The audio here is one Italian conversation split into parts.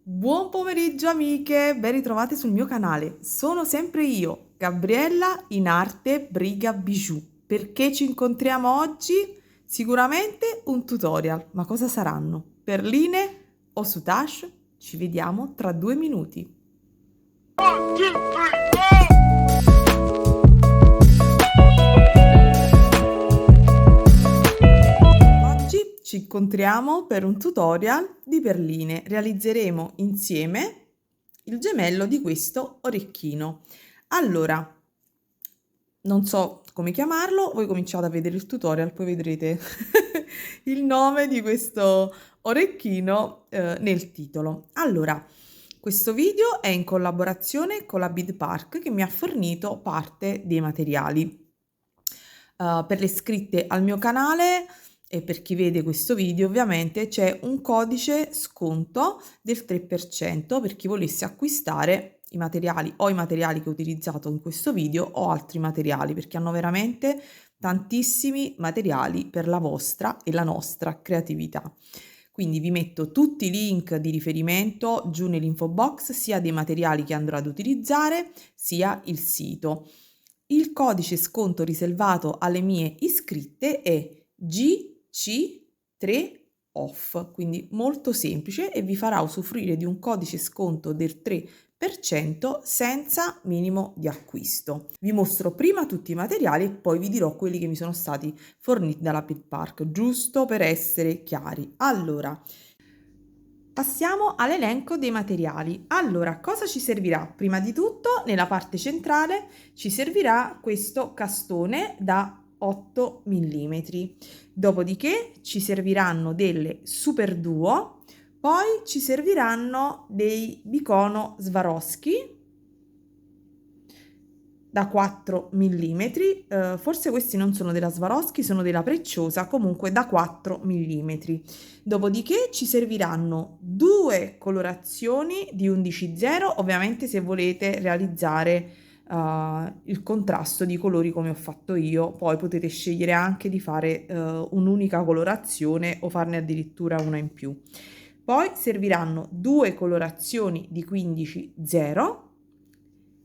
Buon pomeriggio amiche, ben ritrovate sul mio canale. Sono sempre io, Gabriella in arte Briga Bijou. Perché ci incontriamo oggi? Sicuramente un tutorial, ma cosa saranno? Perline o soutache? Ci vediamo tra 2 minuti. Oggi ci incontriamo per un tutorial di perline. Realizzeremo insieme il gemello di questo orecchino. Allora, non so come chiamarlo, voi cominciate a vedere il tutorial, poi vedrete il nome di questo orecchino nel titolo. Allora, questo video è in collaborazione con la Bead Park che mi ha fornito parte dei materiali. Per le iscritte al mio canale e per chi vede questo video ovviamente c'è un codice sconto del 3% per chi volesse acquistare i materiali o i materiali che ho utilizzato in questo video o altri materiali, perché hanno veramente tantissimi materiali per la vostra e la nostra creatività. Quindi vi metto tutti i link di riferimento giù nell'info box, sia dei materiali che andrò ad utilizzare, sia il sito. Il codice sconto riservato alle mie iscritte è GC3OFF, quindi molto semplice e vi farà usufruire di un codice sconto del 3% senza minimo di acquisto. Vi mostro prima tutti i materiali e poi vi dirò quelli che mi sono stati forniti dalla Bead Park, giusto per essere chiari. Allora, passiamo all'elenco dei materiali. Allora, cosa ci servirà? Prima di tutto, nella parte centrale ci servirà questo castone da 8 mm. Dopodiché ci serviranno delle Super Duo, poi ci serviranno dei Bicono Swarovski da 4 mm, forse questi non sono della Swarovski, sono della Precciosa, comunque da 4 mm. Dopodiché ci serviranno due colorazioni di 11.0, ovviamente se volete realizzare il contrasto di colori come ho fatto io, poi potete scegliere anche di fare un'unica colorazione o farne addirittura una in più. Poi serviranno due colorazioni di 15.0.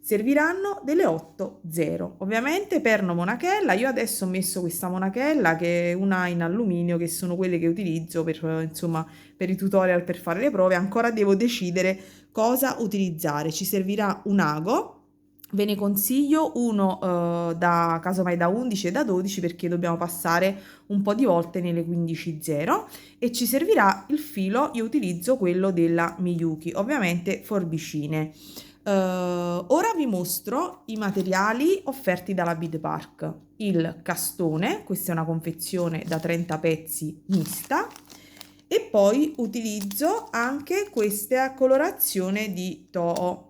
Serviranno delle 8.0. Ovviamente perno monachella, io adesso ho messo questa monachella che è una in alluminio, che sono quelle che utilizzo per, insomma, per i tutorial, per fare le prove. Ancora devo decidere cosa utilizzare. Ci servirà un ago, ve ne consiglio uno da casomai da 11 e da 12 perché dobbiamo passare un po' di volte nelle 15.0 e ci servirà il filo, io utilizzo quello della Miyuki, ovviamente forbicine. Ora vi mostro i materiali offerti dalla Bead Park. Il castone, questa è una confezione da 30 pezzi mista, e poi utilizzo anche questa colorazione di Toho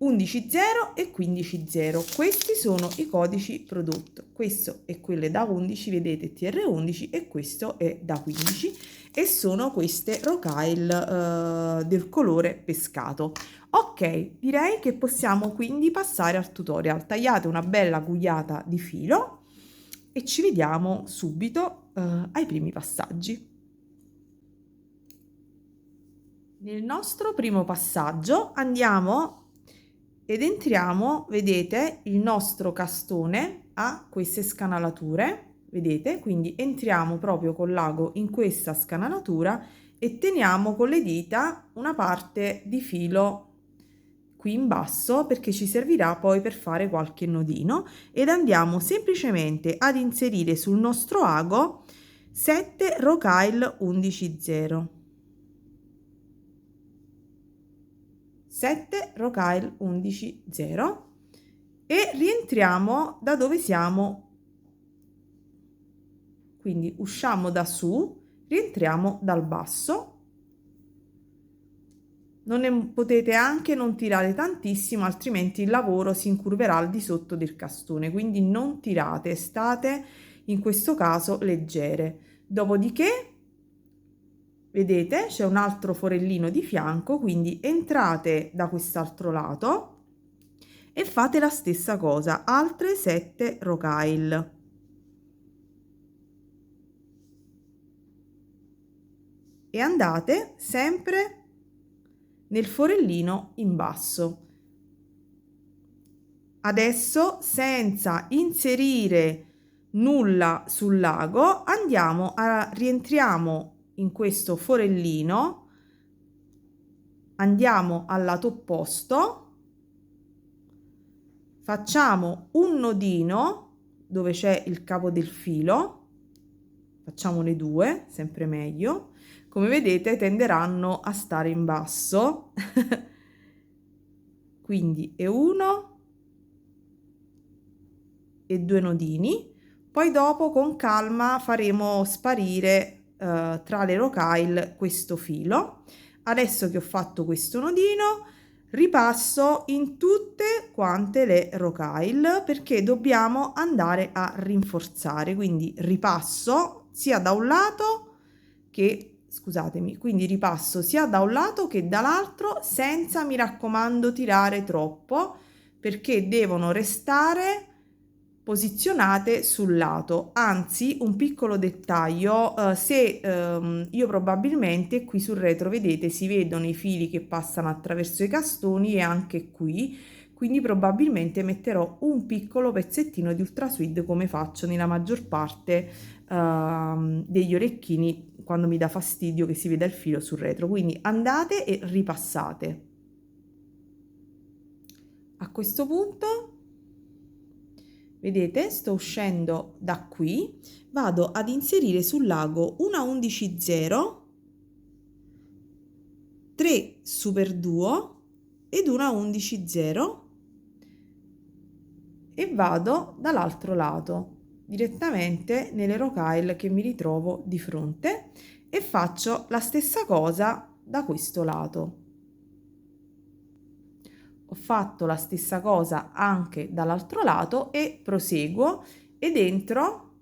11.0 e 15.0. Questi sono i codici prodotto. Questo è quelle da 11, vedete, TR11, e questo è da 15 e sono queste rocaille del colore pescato. Ok, direi che possiamo quindi passare al tutorial. Tagliate una bella gugliata di filo e ci vediamo subito ai primi passaggi. Nel nostro primo passaggio andiamo ed entriamo, vedete, il nostro castone ha queste scanalature, vedete? Quindi entriamo proprio con l'ago in questa scanalatura e teniamo con le dita una parte di filo qui in basso perché ci servirà poi per fare qualche nodino, ed andiamo semplicemente ad inserire sul nostro ago 7 rocaille 11.0. 7 rocaille 11.0 e rientriamo da dove siamo, quindi usciamo da su, rientriamo dal basso. Potete anche non tirare tantissimo, altrimenti il lavoro si incurverà al di sotto del castone, quindi non tirate, state in questo caso leggere. Dopodiché vedete c'è un altro forellino di fianco, quindi entrate da quest'altro lato e fate la stessa cosa, altre 7 rocaille. E andate sempre nel forellino in basso. Adesso, senza inserire nulla sul lago, rientriamo in questo forellino, andiamo al lato opposto, facciamo un nodino dove c'è il capo del filo, facciamone due, sempre meglio. Come vedete tenderanno a stare in basso. Quindi è uno e due nodini, poi dopo con calma faremo sparire tra le rocaille questo filo. Adesso che ho fatto questo nodino, ripasso in tutte quante le rocaille perché dobbiamo andare a rinforzare, quindi ripasso sia da un lato che, scusatemi, quindi ripasso sia da un lato che dall'altro senza, mi raccomando, tirare troppo perché devono restare posizionate sul lato. Anzi, un piccolo dettaglio, io probabilmente qui sul retro vedete si vedono i fili che passano attraverso i castoni e anche qui, quindi probabilmente metterò un piccolo pezzettino di ultra suede come faccio nella maggior parte degli orecchini quando mi dà fastidio che si veda il filo sul retro. Quindi andate e ripassate. A questo punto vedete, sto uscendo da qui, vado ad inserire sul lago una 11/0, 3 superduo ed una 11/0 e vado dall'altro lato direttamente nelle rocaille che mi ritrovo di fronte e faccio la stessa cosa da questo lato. Ho fatto la stessa cosa anche dall'altro lato e proseguo ed entro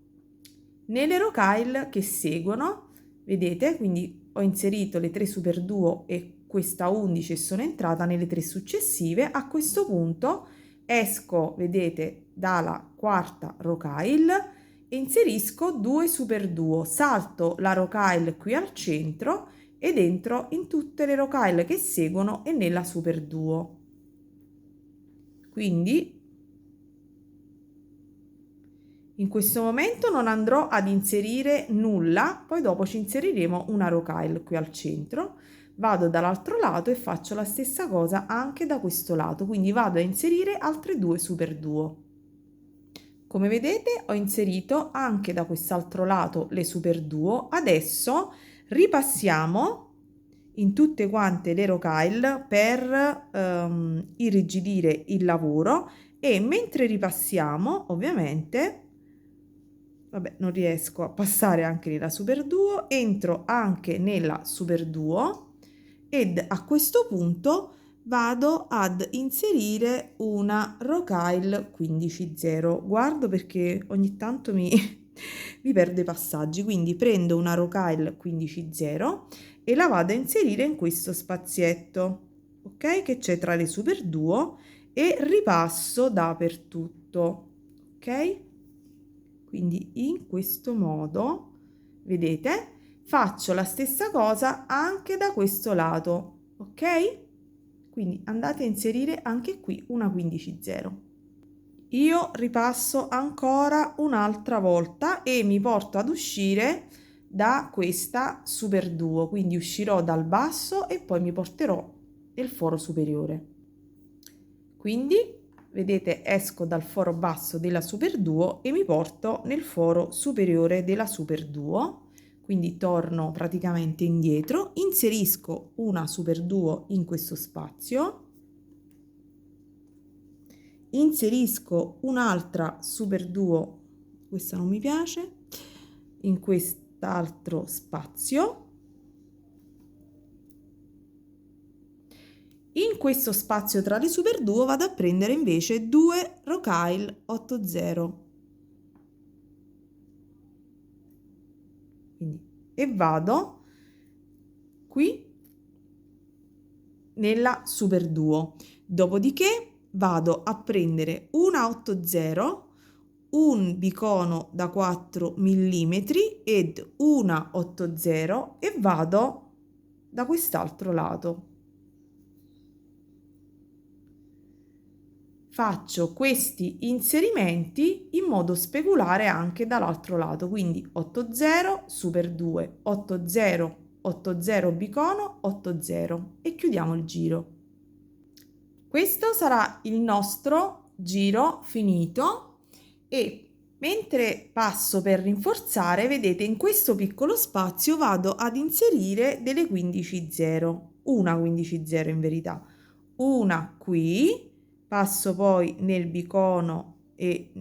nelle rocaille che seguono, vedete, quindi ho inserito le 3 superduo e questa 11 e sono entrata nelle 3 successive. A questo punto esco, vedete, dalla quarta rocaille e inserisco 2 superduo, salto la rocaille qui al centro ed entro in tutte le rocaille che seguono e nella superduo. Quindi in questo momento non andrò ad inserire nulla, poi dopo ci inseriremo una rocaille qui al centro. Vado dall'altro lato e faccio la stessa cosa anche da questo lato, quindi vado a inserire altre 2 superduo. Come vedete ho inserito anche da quest'altro lato le superduo. Adesso ripassiamo in tutte quante le rocaille per irrigidire il lavoro e mentre ripassiamo ovviamente, vabbè, non riesco a passare anche nella superduo, entro anche nella superduo ed a questo punto vado ad inserire una rocaille 15/0. Guardo perché ogni tanto mi perdo i passaggi, quindi prendo una rocaille 15/0 e la vado a inserire in questo spazietto, ok, che c'è tra le superduo e ripasso dappertutto, ok? Quindi in questo modo, vedete, faccio la stessa cosa anche da questo lato, ok? Quindi andate a inserire anche qui una 15/0. Io ripasso ancora un'altra volta e mi porto ad uscire da questa superduo, quindi uscirò dal basso e poi mi porterò nel foro superiore. Quindi vedete, esco dal foro basso della superduo e mi porto nel foro superiore della superduo, quindi torno praticamente indietro, inserisco una superduo in questo spazio, inserisco un'altra superduo, questa non mi piace, in quest'altro spazio. In questo spazio tra le superduo vado a prendere invece 2 rocaille 80. Quindi, e vado qui nella superduo. Dopodiché vado a prendere una 80, un bicono da 4 mm ed una 80 e vado da quest'altro lato. faccio questi inserimenti in modo speculare anche dall'altro lato, quindi 8 0 super 2, 8 0 8 0 bicono, 8 0 e chiudiamo il giro. Questo sarà il nostro giro finito e mentre passo per rinforzare, vedete in questo piccolo spazio vado ad inserire delle 15 0, una 15 0 in verità, una qui, passo poi nel bicono e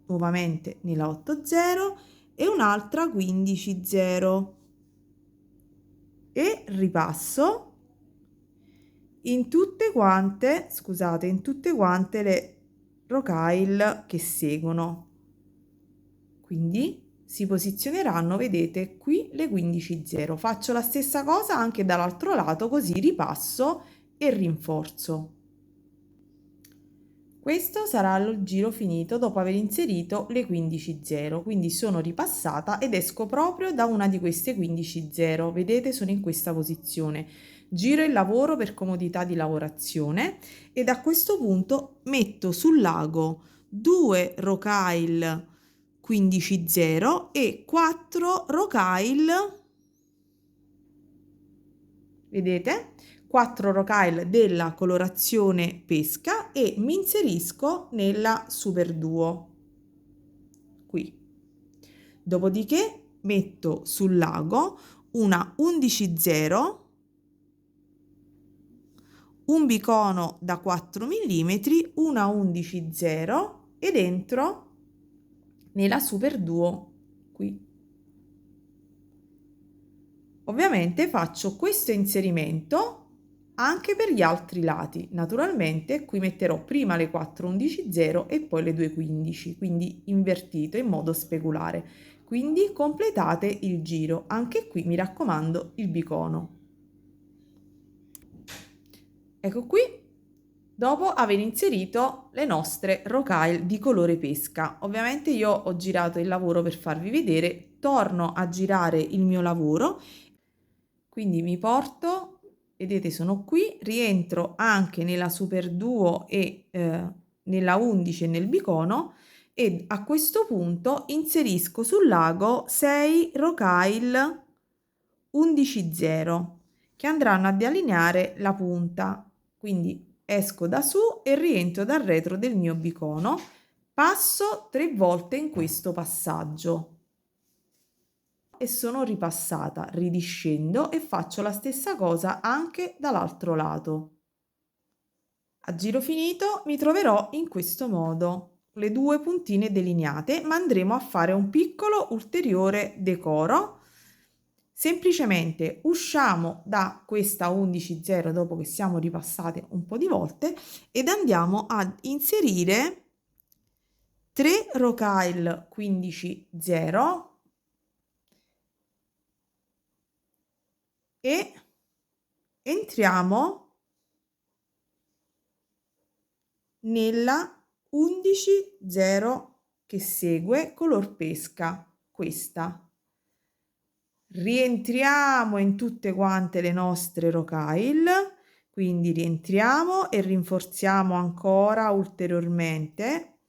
nuovamente nella 8 0 e un'altra 15 0 e ripasso in tutte quante, scusate, in tutte quante le rocaille che seguono. Quindi si posizioneranno, vedete, qui le 15 0. Faccio la stessa cosa anche dall'altro lato, così ripasso e rinforzo. Questo sarà il giro finito dopo aver inserito le 15 0, quindi sono ripassata ed esco proprio da una di queste 15 0, vedete sono in questa posizione. Giro il lavoro per comodità di lavorazione e a questo punto metto sul lago 2 rocaille 15 0 e 4 rocaille, vedete? 4 rocaille della colorazione pesca e mi inserisco nella super duo qui. Dopodiché metto sul lago una 11 0, un bicono da 4 mm, una 11 0 ed entro nella super duo qui. Ovviamente faccio questo inserimento anche per gli altri lati. Naturalmente qui metterò prima le 4 11 0 e poi le 2 15, quindi invertito in modo speculare. Quindi completate il giro. Anche qui mi raccomando il bicono. Ecco qui, dopo aver inserito le nostre rocaille di colore pesca. Ovviamente io ho girato il lavoro per farvi vedere, torno a girare il mio lavoro, quindi mi porto, vedete sono qui, rientro anche nella super duo e nella 11 e nel bicono e a questo punto inserisco sul lago 6 rocaille 11 0 che andranno ad allineare la punta. Quindi esco da su e rientro dal retro del mio bicono, passo 3 volte in questo passaggio e sono ripassata, ridiscendo e faccio la stessa cosa anche dall'altro lato. A giro finito mi troverò in questo modo, le due puntine delineate, ma andremo a fare un piccolo ulteriore decoro. Semplicemente usciamo da questa 11 0 dopo che siamo ripassate un po' di volte ed andiamo ad inserire 3 rocaille 15 0 e entriamo nella 11 0 che segue color pesca, questa. Rientriamo in tutte quante le nostre rocaille, quindi rientriamo e rinforziamo ancora ulteriormente.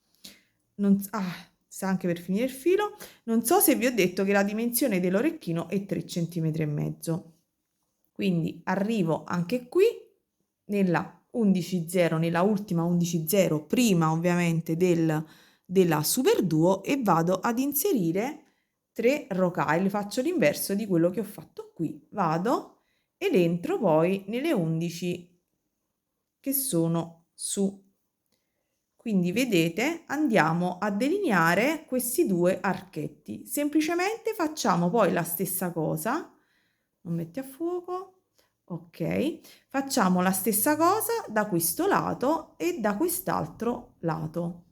Sta anche per finire il filo. Non so se vi ho detto che la dimensione dell'orecchino è 3 cm e mezzo. Quindi arrivo anche qui nella 11 0, nella ultima 11 0, prima ovviamente della super duo e vado ad inserire 3 rocaille, faccio l'inverso di quello che ho fatto qui, vado ed entro poi nelle 11 che sono su. Quindi vedete andiamo a delineare questi due archetti, semplicemente facciamo poi la stessa cosa, non metti a fuoco, ok, facciamo la stessa cosa da questo lato e da quest'altro lato.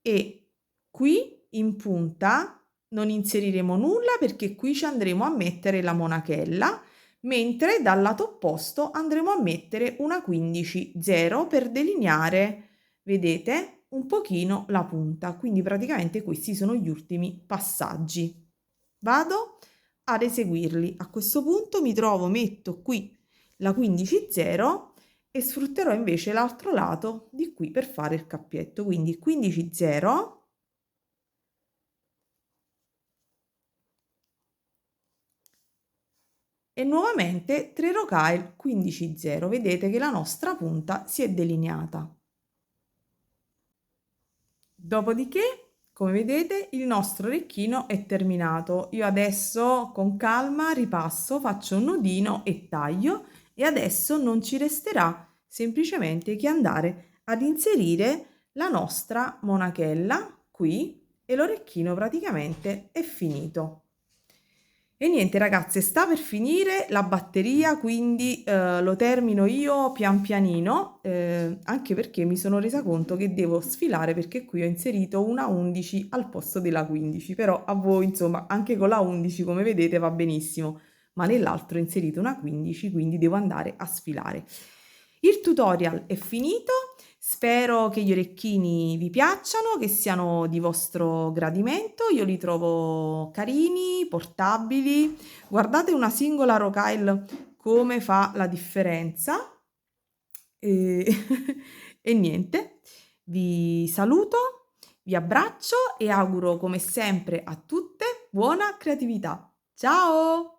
E qui in punta non inseriremo nulla perché qui ci andremo a mettere la monachella, mentre dal lato opposto andremo a mettere una 15 0 per delineare, vedete, un pochino la punta. Quindi praticamente questi sono gli ultimi passaggi. Vado ad eseguirli. A questo punto mi trovo, metto qui la 15 0 e sfrutterò invece l'altro lato di qui per fare il cappietto, quindi 15 0 e nuovamente 3 rocaille 15 0. Vedete che la nostra punta si è delineata. Dopodiché, come vedete, il nostro orecchino è terminato. Io adesso con calma ripasso, faccio un nodino e taglio, e adesso non ci resterà semplicemente che andare ad inserire la nostra monachella qui, e l'orecchino praticamente è finito. E niente ragazze, sta per finire la batteria, quindi lo termino io pian pianino, anche perché mi sono resa conto che devo sfilare, perché qui ho inserito una 11 al posto della 15, però a voi insomma anche con la 11 come vedete va benissimo, ma nell'altro ho inserito una 15, quindi devo andare a sfilare. Il tutorial è finito. Spero che gli orecchini vi piacciono, che siano di vostro gradimento. Io li trovo carini, portabili. Guardate una singola rocaille come fa la differenza. E, e niente, vi saluto, vi abbraccio e auguro come sempre a tutte buona creatività. Ciao!